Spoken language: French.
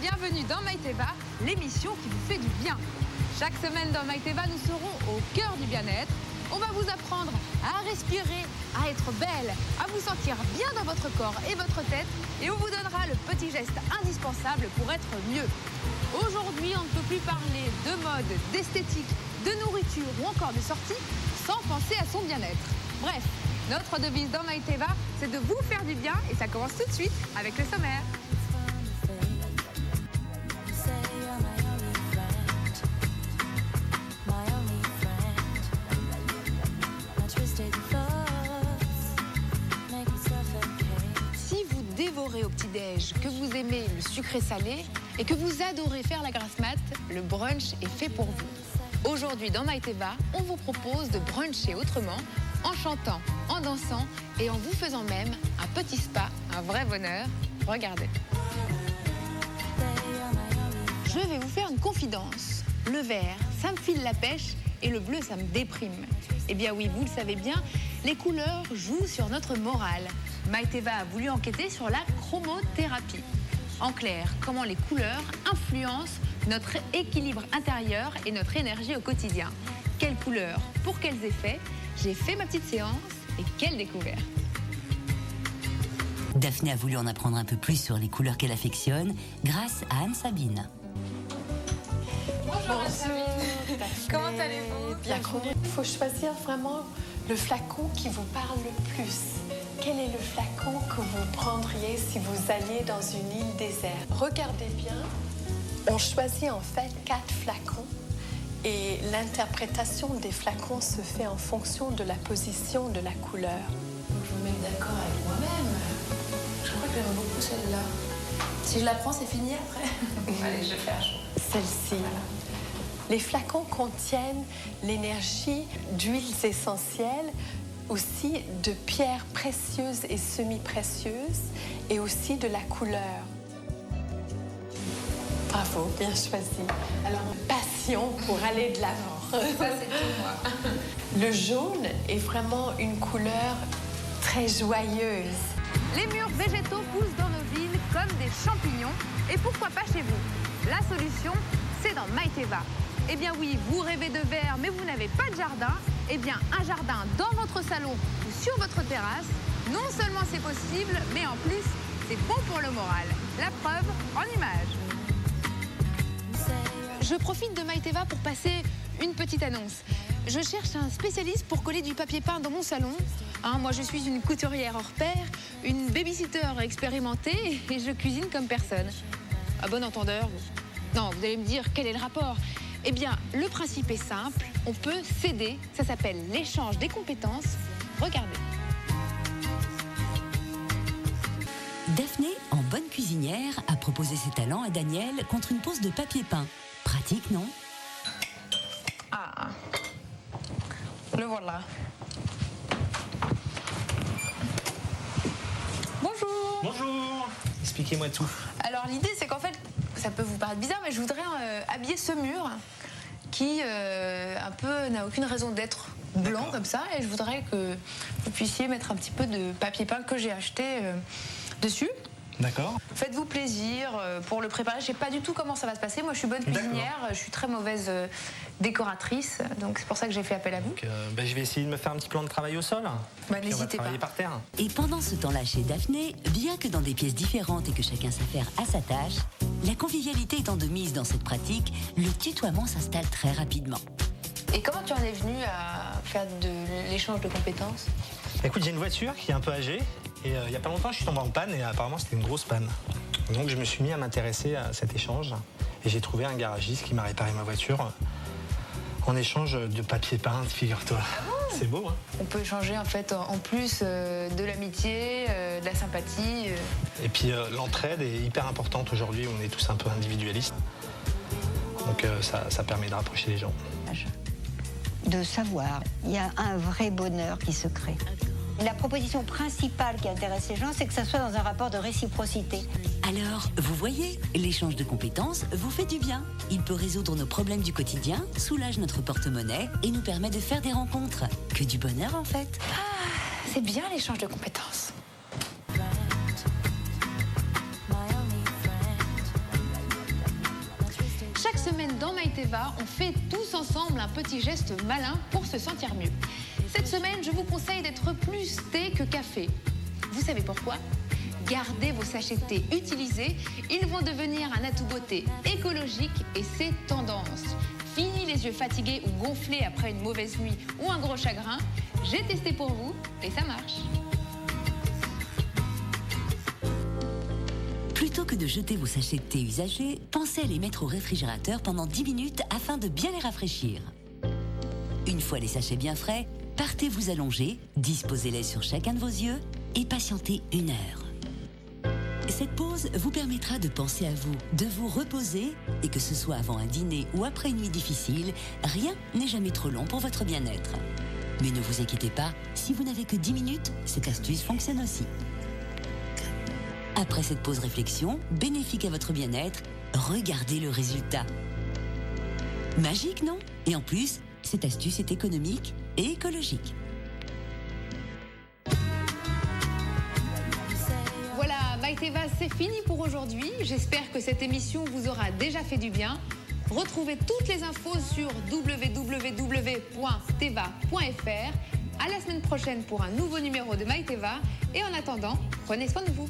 bienvenue dans Maïteva, l'émission qui vous fait du bien. Chaque semaine dans Maïteva, nous serons au cœur du bien-être. On va vous apprendre à respirer, à être belle, à vous sentir bien dans votre corps et votre tête. Et on vous donnera le petit geste indispensable pour être mieux. Aujourd'hui, on ne peut plus parler de mode, d'esthétique, de nourriture ou encore de sortie sans penser à son bien-être. Bref, notre devise dans Maïteva, c'est de vous faire du bien et ça commence tout de suite avec le sommaire. Si vous dévorez au petit-déj, que vous aimez le sucré salé et que vous adorez faire la grasse mat, le brunch est fait pour vous. Aujourd'hui dans Maïteva, on vous propose de bruncher autrement en chantant, en dansant et en vous faisant même un petit spa, un vrai bonheur. Regardez. Je vais vous faire une confidence. Le vert, ça me file la pêche et le bleu, ça me déprime. Eh bien oui, vous le savez bien, les couleurs jouent sur notre morale. Maïteva a voulu enquêter sur la chromothérapie. En clair, comment les couleurs influencent notre équilibre intérieur et notre énergie au quotidien. Quelles couleurs, pour quels effets? J'ai fait ma petite séance et quelle découverte! Daphné a voulu en apprendre un peu plus sur les couleurs qu'elle affectionne grâce à Anne-Sabine. Bonjour Anne-Sabine. Comment allez-vous? Bien. Il faut choisir vraiment le flacon qui vous parle le plus. Quel est le flacon que vous prendriez si vous alliez dans une île déserte? Regardez bien. On choisit en fait 4 flacons et l'interprétation des flacons se fait en fonction de la position de la couleur. Donc je me mets d'accord avec moi-même. Je crois que j'aime beaucoup celle-là. Si je la prends, c'est fini après. Allez, je vais faire chaud. Celle-ci. Voilà. Les flacons contiennent l'énergie d'huiles essentielles, aussi de pierres précieuses et semi-précieuses, et aussi de la couleur. Bravo, bien choisi. Alors, passion pour aller de l'avant. Ça, c'est tout moi. Le jaune est vraiment une couleur très joyeuse. Les murs végétaux poussent dans nos villes comme des champignons. Et pourquoi pas chez vous? La solution, c'est dans Maïteva. Eh bien oui, vous rêvez de verre, mais vous n'avez pas de jardin. Eh bien, un jardin dans votre salon ou sur votre terrasse, non seulement c'est possible, mais en plus, c'est bon pour le moral. La preuve en images. Je profite de Maïteva pour passer une petite annonce. Je cherche un spécialiste pour coller du papier peint dans mon salon. Moi, je suis une couturière hors pair, une babysitter expérimentée et je cuisine comme personne. À bon entendeur, non, vous allez me dire quel est le rapport? Eh bien, le principe est simple, on peut s'aider, ça s'appelle l'échange des compétences. Regardez. Daphné, en bonne cuisinière, a proposé ses talents à Daniel contre une pose de papier peint. Pratique, non? Ah, le voilà. Bonjour. Bonjour. Expliquez-moi tout. Alors l'idée c'est qu'en fait, ça peut vous paraître bizarre, mais je voudrais habiller ce mur qui un peu n'a aucune raison d'être blanc comme ça, et je voudrais que vous puissiez mettre un petit peu de papier peint que j'ai acheté dessus. D'accord. Faites-vous plaisir pour le préparer. Je sais pas du tout comment ça va se passer. Moi, je suis bonne cuisinière, je suis très mauvaise décoratrice, donc c'est pour ça que j'ai fait appel à vous. Donc, je vais essayer de me faire un petit plan de travail au sol. Puis N'hésitez on va travailler pas. par terre. Et pendant ce temps-là chez Daphné, bien que dans des pièces différentes et que chacun s'affaire à sa tâche, la convivialité étant de mise dans cette pratique, le tutoiement s'installe très rapidement. Et comment tu en es venue à faire de l'échange de compétences? Écoute, j'ai une voiture qui est un peu âgée. Et il n'y a pas longtemps, je suis tombé en panne et apparemment c'était une grosse panne. Donc je me suis mis à m'intéresser à cet échange et j'ai trouvé un garagiste qui m'a réparé ma voiture en échange de papier peint, figure-toi. C'est beau, hein? On peut échanger en fait en plus de l'amitié, de la sympathie. Et puis l'entraide est hyper importante aujourd'hui, on est tous un peu individualistes. Donc ça permet de rapprocher les gens. De savoir, il y a un vrai bonheur qui se crée. La proposition principale qui intéresse les gens, c'est que ça soit dans un rapport de réciprocité. Alors, vous voyez, l'échange de compétences vous fait du bien. Il peut résoudre nos problèmes du quotidien, soulage notre porte-monnaie et nous permet de faire des rencontres. Que du bonheur en fait. C'est bien l'échange de compétences. Chaque semaine dans Maïteva, on fait tous ensemble un petit geste malin pour se sentir mieux. Cette semaine, je vous conseille d'être plus thé que café. Vous savez pourquoi ? Gardez vos sachets de thé utilisés, ils vont devenir un atout beauté écologique et c'est tendance. Fini les yeux fatigués ou gonflés après une mauvaise nuit ou un gros chagrin, j'ai testé pour vous et ça marche. Plutôt que de jeter vos sachets de thé usagés, pensez à les mettre au réfrigérateur pendant 10 minutes afin de bien les rafraîchir. Une fois les sachets bien frais, partez vous allonger, disposez-les sur chacun de vos yeux et patientez 1 heure. Cette pause vous permettra de penser à vous, de vous reposer et que ce soit avant un dîner ou après une nuit difficile, rien n'est jamais trop long pour votre bien-être. Mais ne vous inquiétez pas, si vous n'avez que 10 minutes, cette astuce fonctionne aussi. Après cette pause réflexion, bénéfique à votre bien-être, regardez le résultat. Magique, non ? Et en plus, cette astuce est économique et écologique. Voilà, Maïteva, c'est fini pour aujourd'hui. J'espère que cette émission vous aura déjà fait du bien. Retrouvez toutes les infos sur www.teva.fr. À la semaine prochaine pour un nouveau numéro de Maïteva. Et en attendant, prenez soin de vous.